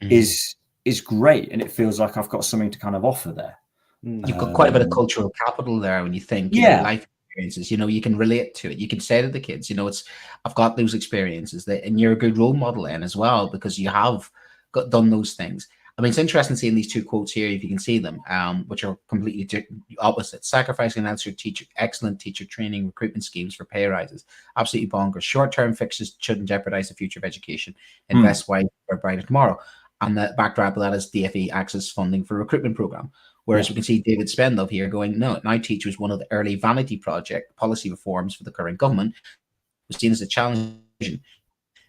is great, and it feels like I've got something to kind of offer there. You've got quite a bit of cultural capital there when you think, life experiences, you can relate to it. You can say to the kids, I've got those experiences, and you're a good role model then as well, because you have done those things. I mean, it's interesting seeing these 2 quotes here, if you can see them, which are completely opposite. Sacrificing excellent teacher training, recruitment schemes for pay rises. Absolutely bonkers. Short-term fixes shouldn't jeopardize the future of education. Invest wisely for a brighter tomorrow. And the backdrop of that is DFE access funding for recruitment program. Whereas we can see David Spendlove here going, no, Now Teach was one of the early vanity project policy reforms for the current government, was seen as a challenge.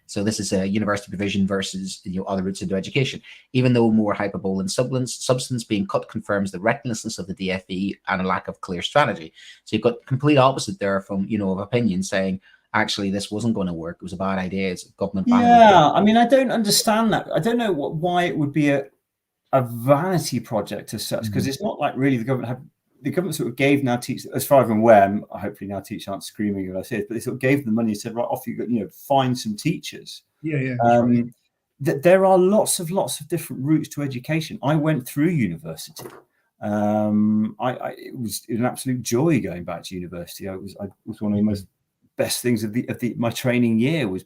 So this is a university provision versus other routes into education. Even though more hyperbole and substance being cut confirms the recklessness of the DFE and a lack of clear strategy. So you've got complete opposite there from of opinion saying, actually, this wasn't going to work. It was a bad idea. It's government. I mean, I don't understand that. I don't know why it would be a vanity project as such, because it's not like really the government sort of gave Now Teach, as far as I'm aware, hopefully Now Teach aren't screaming when I say it, but they sort of gave them money and said, right, off you go, find some teachers. Right. There are lots of different routes to education. I went through university. It was an absolute joy going back to university. I was one of the most best things of my training year was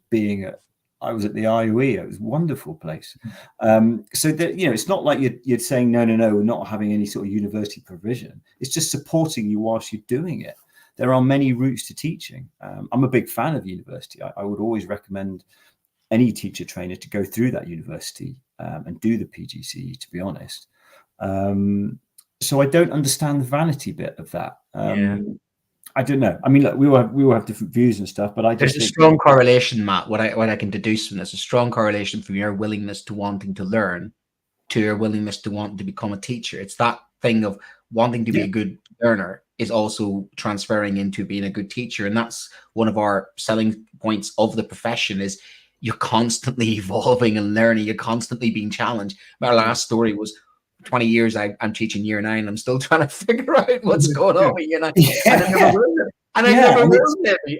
I was at the IOE. It was a wonderful place. So that, it's not like you're saying, no, we're not having any sort of university provision. It's just supporting you whilst you're doing it. there are many routes to teaching. I'm a big fan of university. I would always recommend any teacher trainer to go through that university and do the PGCE, to be honest. So I don't understand the vanity bit of that. I don't know. I mean, look, we all have different views and stuff, but I just There's a strong correlation, Matt. What I can deduce from this, a strong correlation from your willingness to wanting to learn to your willingness to want to become a teacher. It's that thing of wanting to be a good learner is also transferring into being a good teacher. And that's one of our selling points of the profession is you're constantly evolving and learning. You're constantly being challenged. My last story was 20 years I'm teaching year 9. I'm still trying to figure out what's going on with year 9. And I never will. And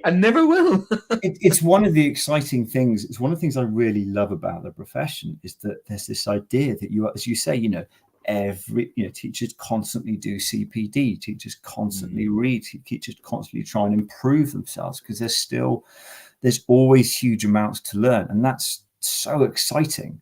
I never will. It's one of the exciting things. It's one of the things I really love about the profession is that there's this idea that you, as you say, teachers constantly do CPD, teachers constantly read, teachers constantly try and improve themselves because there's always huge amounts to learn, and that's so exciting.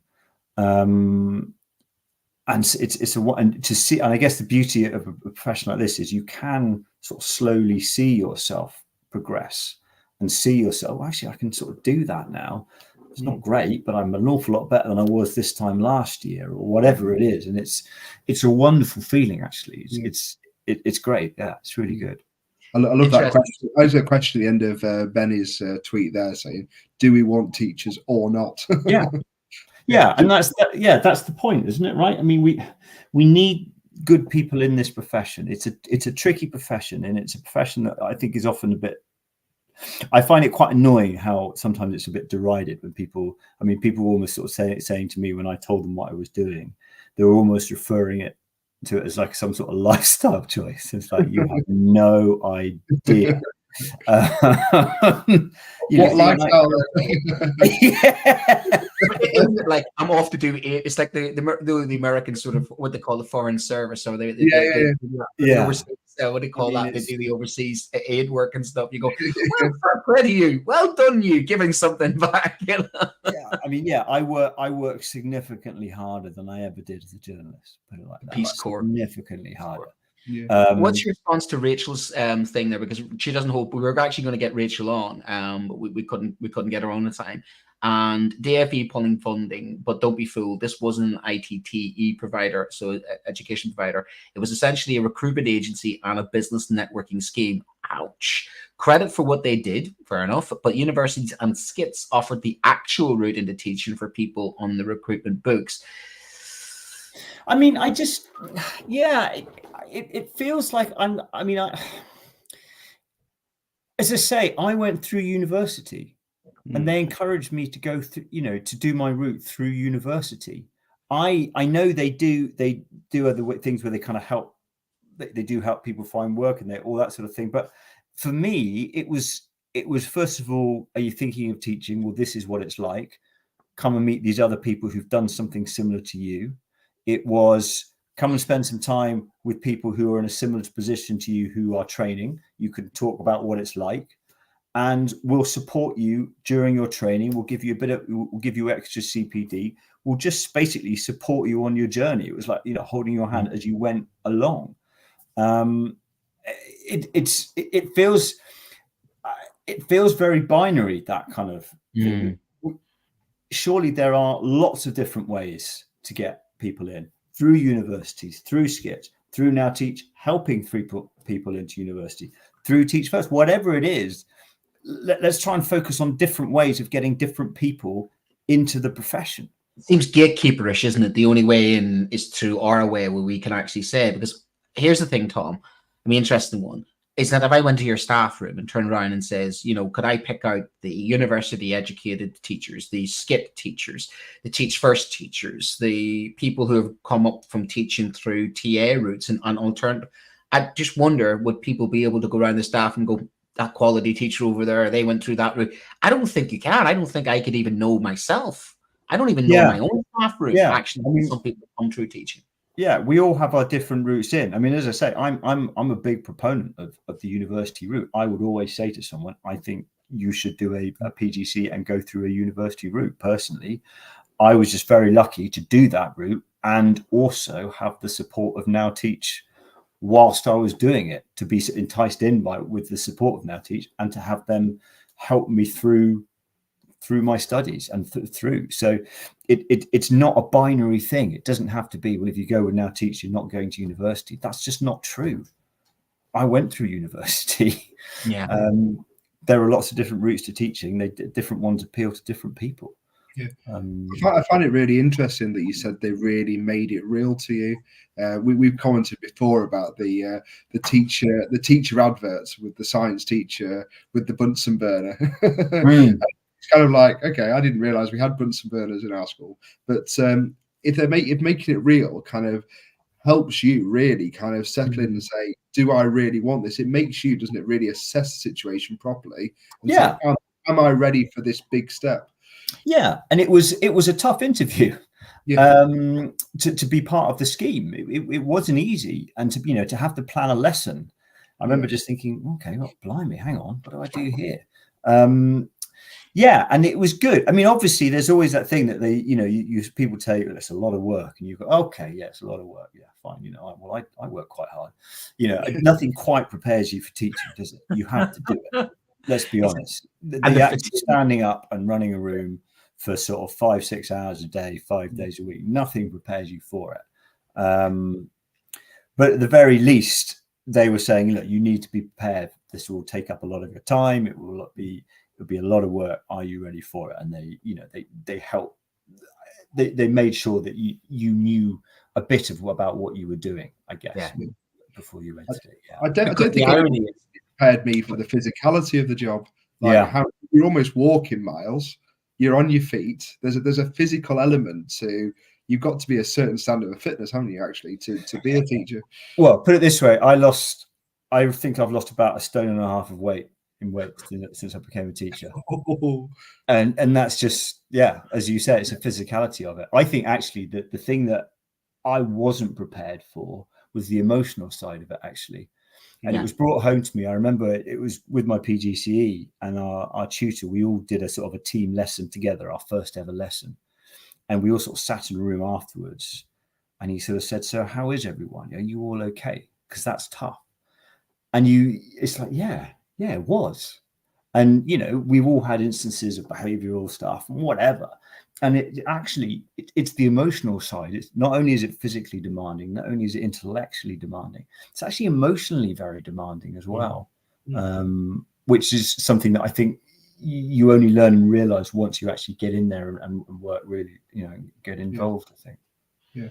And to see, and I guess the beauty of a profession like this is you can sort of slowly see yourself progress and see yourself, well, actually, I can sort of do that now. It's not great, but I'm an awful lot better than I was this time last year, or whatever it is. And it's a wonderful feeling, actually. It's great. Yeah, it's really good. I love that question. There's a question at the end of Benny's tweet there saying, "Do we want teachers or not?" Yeah, and that's the point, isn't it? Right? I mean, we need good people in this profession. It's a tricky profession, and it's a profession that I think is often I find it quite annoying how sometimes it's a bit derided when people almost sort of saying to me when I told them what I was doing, they were almost referring to it as like some sort of lifestyle choice. It's like, you have no idea. What lifestyle? Like I'm off to do it. It's like the American sort of what they call the foreign service, or what do they call that? They do the overseas aid work and stuff. You go, well, fair play to you, well done, you giving something back. I work significantly harder than I ever did as a journalist. Put it like that. Peace Corps, significantly harder. What's your response to Rachel's thing there? Because she doesn't hope we were actually going to get Rachel on, but we couldn't get her on at the time. And DFE pulling funding, but don't be fooled. This wasn't an ITTE provider, so education provider. It was essentially a recruitment agency and a business networking scheme. Ouch. Credit for what they did, fair enough. But universities and skits offered the actual route into teaching for people on the recruitment books. I mean, it feels like as I say, I went through university and they encouraged me to go through, to do my route through university. I know they do other things where they kind of help, they do help people find work and all that sort of thing. But for me, it was first of all, are you thinking of teaching? Well, this is what it's like. Come and meet these other people who've done something similar to you. It was come and spend some time with people who are in a similar position to you who are training. You can talk about what it's like, and we'll support you during your training. We'll give you we'll give you extra CPD. We'll just basically support you on your journey. It was like, holding your hand as you went along. It feels very binary, that kind of thing. Surely there are lots of different ways to get people in, through universities, through skits, through Now Teach, helping people into university, through Teach First, whatever it is. Let's try and focus on different ways of getting different people into the profession. It seems gatekeeperish, isn't it? The only way in is through our way, where we can actually say, because here's the thing, Tom, the interesting one is that if I went to your staff room and turned around and says, could I pick out the university educated teachers, the skit teachers, the Teach First teachers, the people who have come up from teaching through TA routes and alternative, I just wonder, would people be able to go around the staff and go, that quality teacher over there, they went through that route? I don't think you can. I don't think I could even know myself. I don't even know my own staff route. Actually, some people come through teaching. Yeah, we all have our different routes in. I mean, as I say, I'm a big proponent of the university route. I would always say to someone, I think you should do a PGC and go through a university route. Personally, I was just very lucky to do that route and also have the support of Now Teach whilst I was doing it, to be enticed in by with the support of Now Teach, and to have them help me through my studies and through. So it's not a binary thing. It doesn't have to be, well, if you go with Now Teach, you're not going to university. That's just not true. I went through university. Yeah. There are lots of different routes to teaching. Different ones appeal to different people. Yeah. I find it really interesting that you said they really made it real to you. We've commented before about the teacher adverts with the science teacher with the Bunsen burner. It's kind of like, okay, I didn't realize we had Bunsen burners in our school, but if making it real kind of helps you really kind of settle in and say, do I really want this? It makes you, doesn't it, really assess the situation properly and say, am I ready for this big step? Yeah, and it was a tough interview. Yeah. To be part of the scheme. It wasn't easy, and to have to plan a lesson. I remember just thinking, okay, well, blimey, hang on, what do I do here? Yeah, and it was good. I mean, obviously, there's always that thing that people tell you it's a lot of work, and you go, okay, yeah, it's a lot of work. Yeah, fine. I work quite hard. Nothing quite prepares you for teaching, does it? You have to do it. Let's be honest. The act of standing up and running a room for sort of 5-6 hours a day, 5 days a week, nothing prepares you for it. But at the very least, they were saying, look, you need to be prepared. This will take up a lot of your time. It'll be a lot of work. Are you ready for it? And they helped. They made sure that you knew a bit about what you were doing, I guess, before you entered it. Yeah. I don't think it prepared me for the physicality of the job. How you're almost walking miles. You're on your feet. There's a physical element to. You've got to be a certain standard of fitness, haven't you? Actually, to be a teacher. Well, put it this way: I think I've lost about 1.5 stone of weight in weight since I became a teacher. And that's just, as you said, it's a physicality of it. I think actually that the thing that I wasn't prepared for was the emotional side of it, actually. And it was brought home to me. I remember it was with my PGCE and our tutor. We all did a sort of a team lesson together, our first ever lesson. And we all sort of sat in a room afterwards. And he sort of said, so how is everyone? Are you all okay? Because that's tough. And it's like, yeah, it was. And, we've all had instances of behavioral stuff and whatever. And it's the emotional side. It's not only is it physically demanding, not only is it intellectually demanding, it's actually emotionally very demanding as well, which is something that I think you only learn and realize once you actually get in there and work really, get involved, I think. Yeah.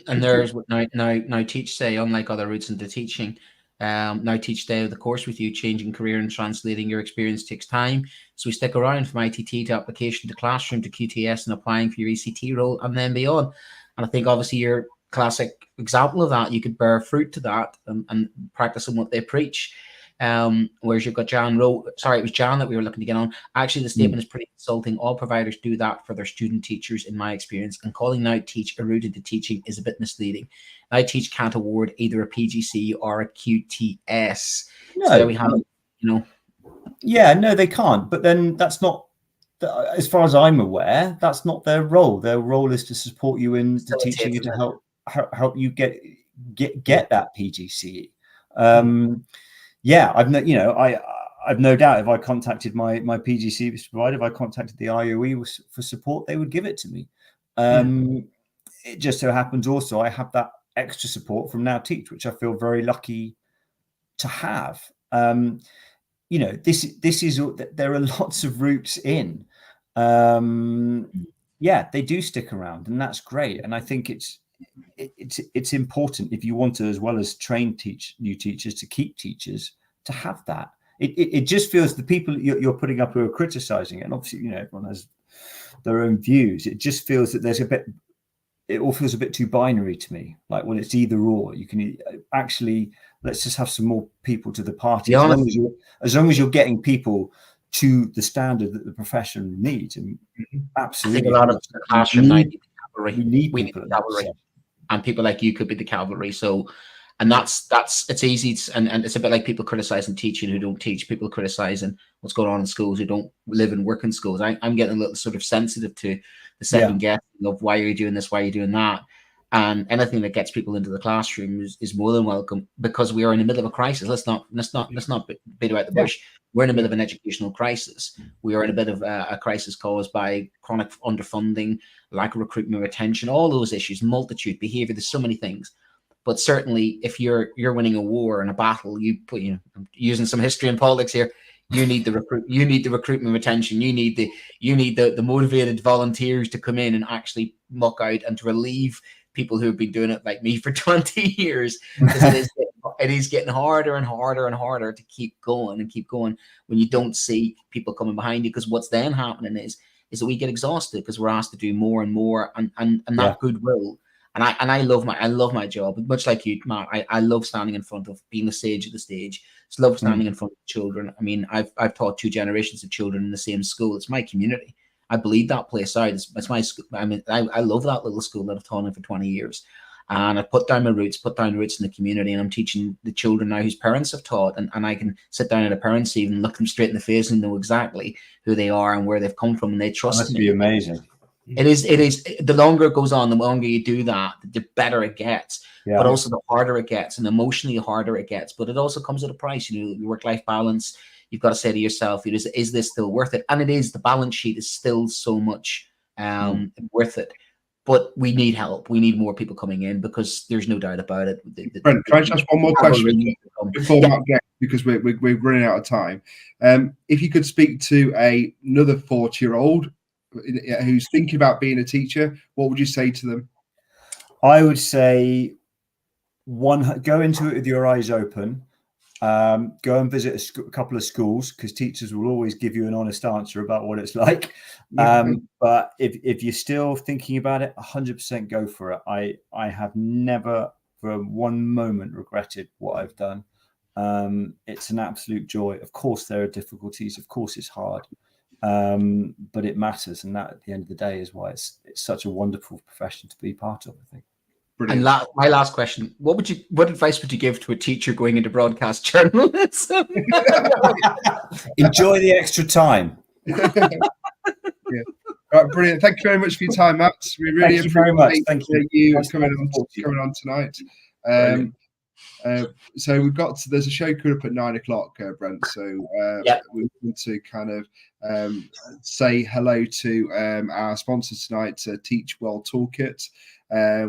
And there's what now Teach say, unlike other routes into teaching, Now Teach stay the course with you. Changing career and translating your experience takes time. So we stick around from ITT to application to classroom to QTS and applying for your ECT role and then beyond. And I think obviously you're a classic example of that. You could bear fruit to that and practice on what they preach. Whereas you've got Jan Rowe, sorry, it was Jan that we were looking to get on. Actually, the statement is pretty insulting. All providers do that for their student teachers, in my experience, and calling Now Teach a route into teaching is a bit misleading. Now Teach can't award either a PGC or a QTS. No, so there we have it, Yeah, no, they can't. But then that's not, as far as I'm aware, that's not their role. Their role is to support you in the teaching you to help you get that PGCE. I've no doubt if I contacted my PGC provider, if I contacted the IOE for support, they would give it to me. It just so happens also I have that extra support from Now Teach, which I feel very lucky to have. This is there are lots of routes in. They do stick around, and that's great. And I think it's important if you want to, as well as train new teachers, to keep teachers, to have that. It just feels the people you're putting up who are criticizing it, and obviously everyone has their own views. It just feels that it all feels a bit too binary to me. Like, well, it's either or. You can actually, let's just have some more people to the party. As long as you're getting people to the standard that the profession needs, and absolutely, I think a lot of the classroom need the cavalry. We need the cavalry. And people like you could be the cavalry. So, and that's it's easy and it's a bit like people criticizing teaching who don't teach, people criticizing what's going on in schools who don't live and work in schools. I'm getting a little sort of sensitive to the second guessing of why are you doing this, why are you doing that. And anything that gets people into the classroom is more than welcome, because we are in the middle of a crisis. Let's not beat about the bush. We're in the middle of an educational crisis. We are in a bit of a crisis caused by chronic underfunding, lack of recruitment, retention, all those issues, multitude, behavior. There's so many things. But certainly, if you're winning a war and a battle, I'm using some history and politics here. You need the recruitment, retention. You need the motivated volunteers to come in and actually muck out and to relieve people who have been doing it like me for 20 years, because it is getting harder and harder and harder to keep going when you don't see people coming behind you. Because what's then happening is that we get exhausted because we're asked to do more and more, and that goodwill. And I love my job, much like you, Matt. I love standing in front of, being the sage of the stage. I love standing in front of children. I mean, I've taught 2 generations of children in the same school. It's my community. I bleed that place out. It's my school. I mean, I love that little school that I've taught in for 20 years. And I put down roots in the community, and I'm teaching the children now whose parents have taught, and I can sit down at a parents' evening and look them straight in the face and know exactly who they are and where they've come from, and they trust me. That must be amazing. It is. The longer it goes on, the longer you do that, the better it gets. But also the harder it gets, and emotionally harder it gets. But it also comes at a price. Your work-life balance. You've got to say to yourself, is this still worth it? And it is. The balance sheet is still so much worth it. But we need help. We need more people coming in, because there's no doubt about it. Brent, can I just ask one more question before Matt gets, because we're running out of time? If you could speak to another 40-year-old who's thinking about being a teacher, what would you say to them? I would say, go into it with your eyes open. Go and visit a couple of schools, because teachers will always give you an honest answer about what it's like. But if you're still thinking about it, 100% go for it. I have never for one moment regretted what I've done. It's an absolute joy. Of course, there are difficulties. Of course, it's hard. But it matters, and that at the end of the day is why it's such a wonderful profession to be part of, I think. Brilliant. And my last question: what advice would you give to a teacher going into broadcast journalism? Enjoy the extra time. Right, brilliant. Thank you very much for your time, Matt. We really appreciate very much. Thank you coming on tonight. So there's a show coming up at 9:00, Brent. So we want to kind of say hello to our sponsors tonight, Teach Well Toolkit,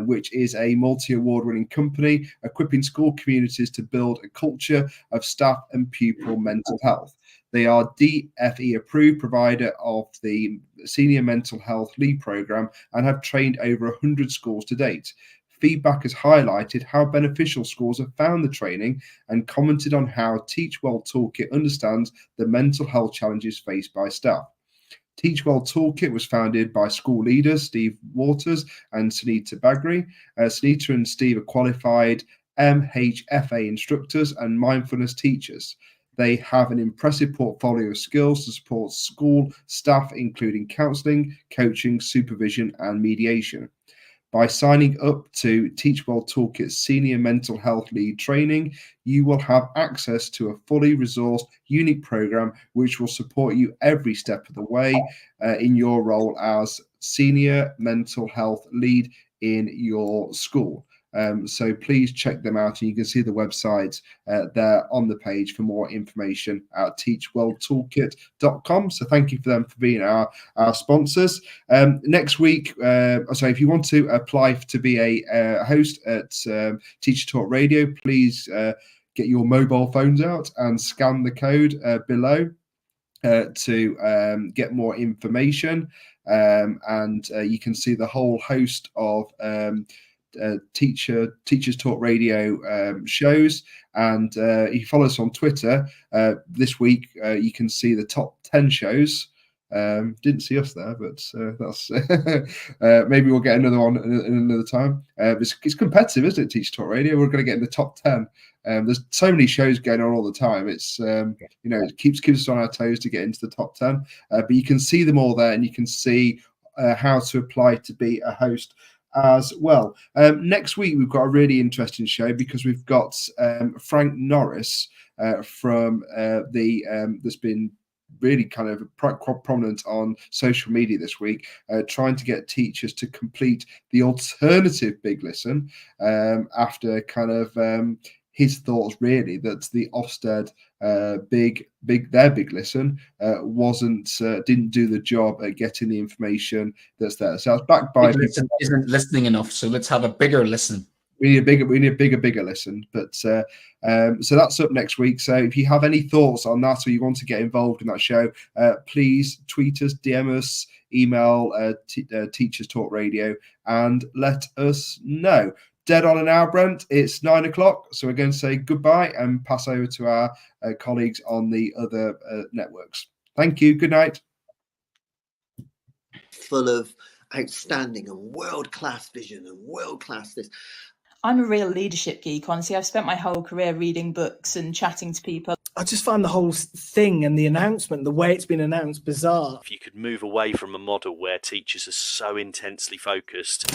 which is a multi-award-winning company equipping school communities to build a culture of staff and pupil mental health. They are DFE approved provider of the Senior Mental Health Lead Program and have trained over 100 schools to date. Feedback has highlighted how beneficial schools have found the training and commented on how Teach Well Toolkit understands the mental health challenges faced by staff. Teach Well Toolkit was founded by school leaders Steve Waters and Sunita Bagri. Sunita and Steve are qualified MHFA instructors and mindfulness teachers. They have an impressive portfolio of skills to support school staff, including counselling, coaching, supervision, and mediation. By signing up to Teach Well Toolkit's Senior Mental Health Lead Training, you will have access to a fully resourced, unique program which will support you every step of the way in your role as Senior Mental Health Lead in your school. So please check them out, and you can see the website there on the page for more information at teachwelltoolkit.com. So thank you for them for being our sponsors. Next week, if you want to apply to be a host at Teacher Talk Radio, please get your mobile phones out and scan the code below to get more information. And you can see the whole host of Teachers Talk Radio shows, and if you follow us on Twitter this week, you can see the top 10 shows. Didn't see us there, but that's maybe we'll get another one in another time. It's competitive, isn't it? Teach Talk Radio, we're going to get in the top 10. There's so many shows going on all the time. It's it keeps us on our toes to get into the top 10. But you can see them all there, and you can see how to apply to be a host as well. Next week we've got a really interesting show, because we've got Frank Norris from that's been really kind of prominent on social media this week, trying to get teachers to complete the alternative Big Listen after kind of his thoughts really that the Ofsted big listen didn't do the job at getting the information that's there. So I was backed by Big listen isn't listening enough, so let's have a bigger listen. We need a bigger listen. But so that's up next week. So if you have any thoughts on that or you want to get involved in that show, please tweet us, DM us, email Teachers Talk Radio, and let us know. Dead on an hour, Brent. It's 9 o'clock, so we're going to say goodbye and pass over to our colleagues on the other networks. Thank you. Good night. Full of outstanding and world-class vision and world-class this. I'm a real leadership geek, honestly. I've spent my whole career reading books and chatting to people. I just find the whole thing and the announcement, the way it's been announced, bizarre. If you could move away from a model where teachers are so intensely focused